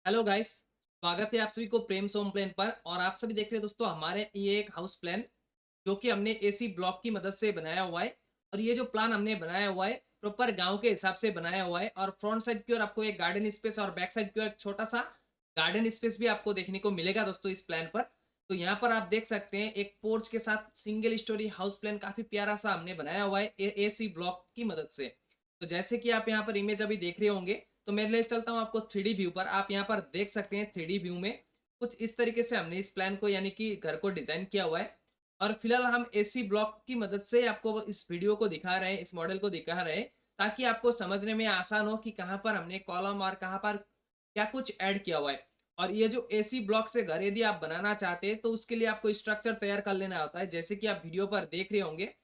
Hello guys. स्वागत है आप सभी को प्रेम होम प्लान पर। और आप सभी देख रहे हैं दोस्तों हमारे ये एक हाउस प्लान जो कि हमने एसी ब्लॉक की मदद से बनाया हुआ है। और ये जो प्लान हमने बनाया हुआ है प्रॉपर गांव के हिसाब से बनाया हुआ है। और फ्रंट साइड की ओर आपको एक गार्डन स्पेस और बैक साइड की ओर एक छोटा सा गार्डन स्पेस भी आपको देखने को मिलेगा दोस्तों इस प्लान पर। तो यहाँ पर आप देख सकते हैं एक पोर्च के साथ सिंगल स्टोरी हाउस प्लान काफी प्यारा सा हमने बनाया हुआ है एसी ब्लॉक की मदद से। तो जैसे कि आप यहाँ पर इमेज अभी देख रहे होंगे, तो मैं ले चलता हूँ आपको थ्री व्यू पर। आप यहाँ पर देख सकते हैं थ्री व्यू में कुछ इस तरीके से हमने इस प्लान को यानी कि घर को डिजाइन किया हुआ है। और फिलहाल हम एसी ब्लॉक की मदद से आपको इस वीडियो को दिखा रहे हैं, इस मॉडल को दिखा रहे हैं, ताकि आपको समझने में आसान हो कि कहाँ पर हमने कॉलम और कहाँ पर क्या कुछ ऐड किया हुआ है। और ये जो एसी ब्लॉक से घर यदि आप बनाना चाहते हैं तो उसके लिए आपको स्ट्रक्चर तैयार कर लेना होता है, जैसे कि आप वीडियो पर देख रहे होंगे।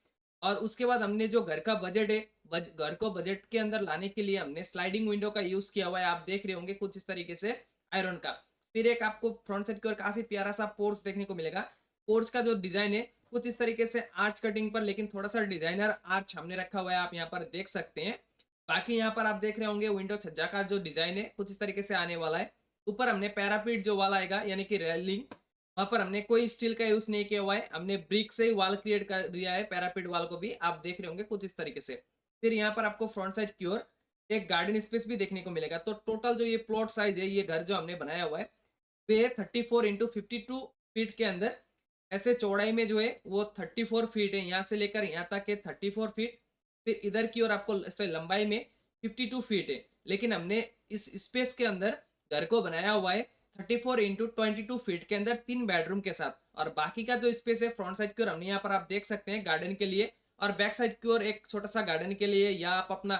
और उसके बाद हमने जो घर का बजट है, घर को बजट के अंदर लाने के लिए हमने स्लाइडिंग विंडो का यूज किया हुआ है। आप देख रहे होंगे कुछ इस तरीके से आयरन का। फिर एक आपको फ्रंट साइड की ओर काफी प्यारा सा पोर्च देखने को मिलेगा। पोर्च का जो डिजाइन है कुछ इस तरीके से आर्च कटिंग पर, लेकिन थोड़ा सा डिजाइनर आर्च हमने रखा हुआ है, आप यहाँ पर देख सकते हैं। बाकी यहाँ पर आप देख रहे होंगे विंडो छज्जा का जो डिजाइन है कुछ इस तरीके से आने वाला है। ऊपर हमने पैरापीट जो वाल आएगा यानी कि रेलिंग, वहां पर हमने कोई स्टील का यूज नहीं किया हुआ है, हमने ब्रिक से ही वॉल क्रिएट कर दिया है। पैरापीट वॉल को भी आप देख रहे होंगे कुछ इस तरीके से। फिर यहाँ पर आपको फ्रंट साइड की ओर एक गार्डन स्पेस भी देखने को मिलेगा। तो टोटल जो ये प्लॉट साइज है, ये घर जो हमने बनाया हुआ है वे 34 × 52 फीट के अंदर, ऐसे चौड़ाई में जो है वो 34 फीट है, यहाँ से लेकर यहाँ तक है 34 फीट। फिर इधर की ओर आपको लंबाई में 52 फीट है। लेकिन हमने इस स्पेस के अंदर घर को बनाया हुआ है 34 × 22 फीट के अंदर 3 बेडरूम के साथ। और बाकी का जो स्पेस है फ्रंट साइड की ओर हमने यहाँ पर आप देख सकते हैं गार्डन के लिए, और बैक साइड की ओर एक छोटा सा गार्डन के लिए, या आप अपना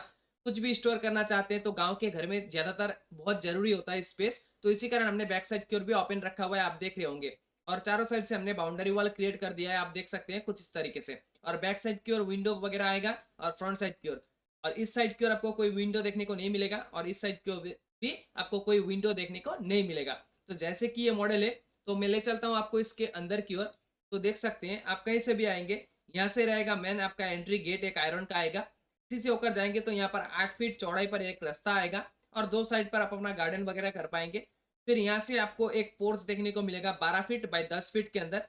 कुछ भी स्टोर करना चाहते हैं तो गांव के घर में ज्यादातर बहुत जरूरी होता है स्पेस, तो इसी कारण हमने बैक साइड की ओर भी ओपन रखा हुआ है, आप देख रहे होंगे। और चारों साइड से हमने बाउंड्री वॉल क्रिएट कर दिया है, आप देख सकते हैं कुछ इस तरीके से। और बैक साइड की ओर विंडो वगैरह आएगा, और फ्रंट साइड की ओर और इस साइड की ओर आपको कोई विंडो देखने को नहीं मिलेगा, और इस साइड की ओर भी आपको कोई विंडो देखने को नहीं मिलेगा। तो जैसे कि ये मॉडल है, तो मैं ले चलता हूँ आपको इसके अंदर की ओर। तो देख सकते हैं आप कहीं से भी आएंगे, यहाँ से रहेगा मेन आपका एंट्री गेट, एक आयरन का आएगा। इसी से होकर जाएंगे तो यहाँ पर 8 फीट चौड़ाई पर एक रास्ता आएगा, और दो साइड पर आप अपना गार्डन वगैरह कर पाएंगे। फिर यहाँ से आपको एक पोर्च देखने को मिलेगा 12 फीट बाई 10 फीट के अंदर।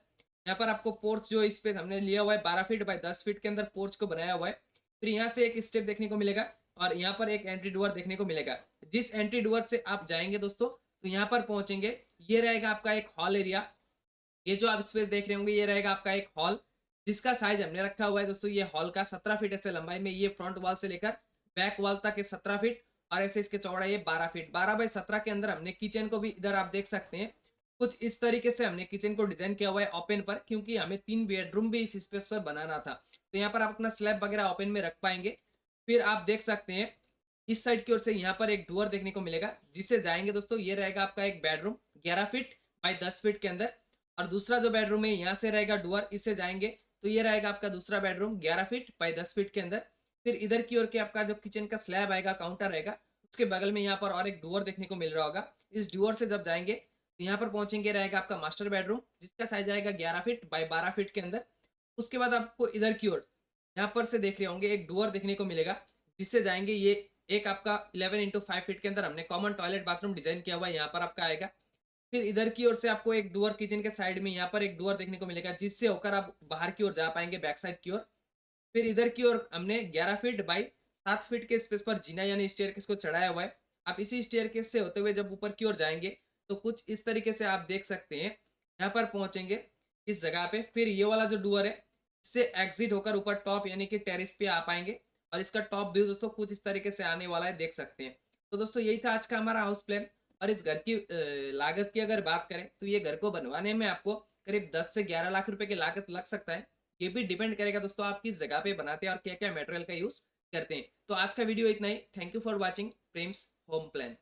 यहाँ पर आपको पोर्च जो स्पेस हमने लिया हुआ है 12 फीट बाई 10 फीट के अंदर पोर्च को बनाया हुआ है। फिर यहाँ से एक स्टेप देखने को मिलेगा, और यहाँ पर एक एंट्री डोर देखने को मिलेगा। जिस एंट्री डोर से आप जाएंगे दोस्तों तो यहाँ पर पहुंचेंगे, ये रहेगा आपका एक हॉल एरिया। ये जो आप स्पेस देख रहे होंगे ये रहेगा आपका एक हॉल, जिसका साइज हमने रखा हुआ है दोस्तों ये हॉल का 17 फीट ऐसे लंबाई में। ये फ्रंट वॉल से लेकर बैक वॉल तक है 17 फीट, और ऐसे इसके चौड़ाई है 12 फीट। 12 बाई 17 के अंदर हमने किचन को भी इधर आप देख सकते हैं कुछ इस तरीके से हमने किचन को डिजाइन किया हुआ है ओपन पर, क्योंकि हमें 3 बेडरूम भी इस स्पेस पर बनाना था। तो यहाँ पर आप अपना स्लैब वगैरह ओपन में रख पाएंगे। फिर आप देख सकते हैं इस साइड की ओर से यहाँ पर एक डोर देखने को मिलेगा, जिससे जाएंगे दोस्तों ये रहेगा आपका एक बेडरूम 11 फीट बाई 10 फीट के अंदर। और दूसरा जो बेडरूम है यहाँ से रहेगा डोर, इससे जाएंगे तो ये रहेगा आपका दूसरा बेडरूम 11 फीट बाई 10 फीट के अंदर। फिर इधर की ओर के आपका जो किचन का स्लैब आएगा, काउंटर रहेगा, उसके बगल में यहाँ पर और एक डोर देखने को मिल रहा होगा। इस डोर से जब जाएंगे तो यहाँ पर पहुंचेंगे रहेगा आपका मास्टर बेडरूम, जिसका साइज आएगा 11 फीट बाई 12 फीट के अंदर। उसके बाद आपको इधर की ओर यहाँ पर से देख रहे होंगे एक डोर देखने को मिलेगा, जिससे जाएंगे ये एक आपका 11 × 5 फीट के अंदर हमने कॉमन टॉयलेट बाथरूम डिजाइन किया हुआ है, यहाँ पर आपका आएगा। फिर इधर की ओर से आपको एक डोर किचन के साइड में यहाँ पर एक डोर देखने को मिलेगा, जिससे होकर आप बाहर की ओर जा पाएंगे बैक साइड की ओर। फिर इधर की ओर हमने 11 फीट बाई 7 फीट के स्पेस पर जीना यानी स्टेयरकेस को चढ़ाया हुआ है। आप इसी स्टेयरकेस से होते हुए जब ऊपर की ओर जाएंगे तो कुछ इस तरीके से आप देख सकते हैं, यहाँ पर पहुंचेंगे इस जगह पे। फिर ये वाला जो डोर है इससे एग्जिट होकर ऊपर टॉप यानी कि टेरिस पे आ पाएंगे, और इसका टॉप व्यू दोस्तों कुछ इस तरीके से आने वाला है, देख सकते हैं। तो दोस्तों यही था आज का हमारा हाउस प्लान। और इस घर की लागत की अगर बात करें तो ये घर को बनवाने में आपको करीब 10 से 11 लाख रुपए की लागत लग सकता है। ये भी डिपेंड करेगा दोस्तों आप किस जगह पे बनाते हैं और क्या क्या मटेरियल का यूज करते हैं। तो आज का वीडियो इतना ही। Thank you for watching Prem's home plan.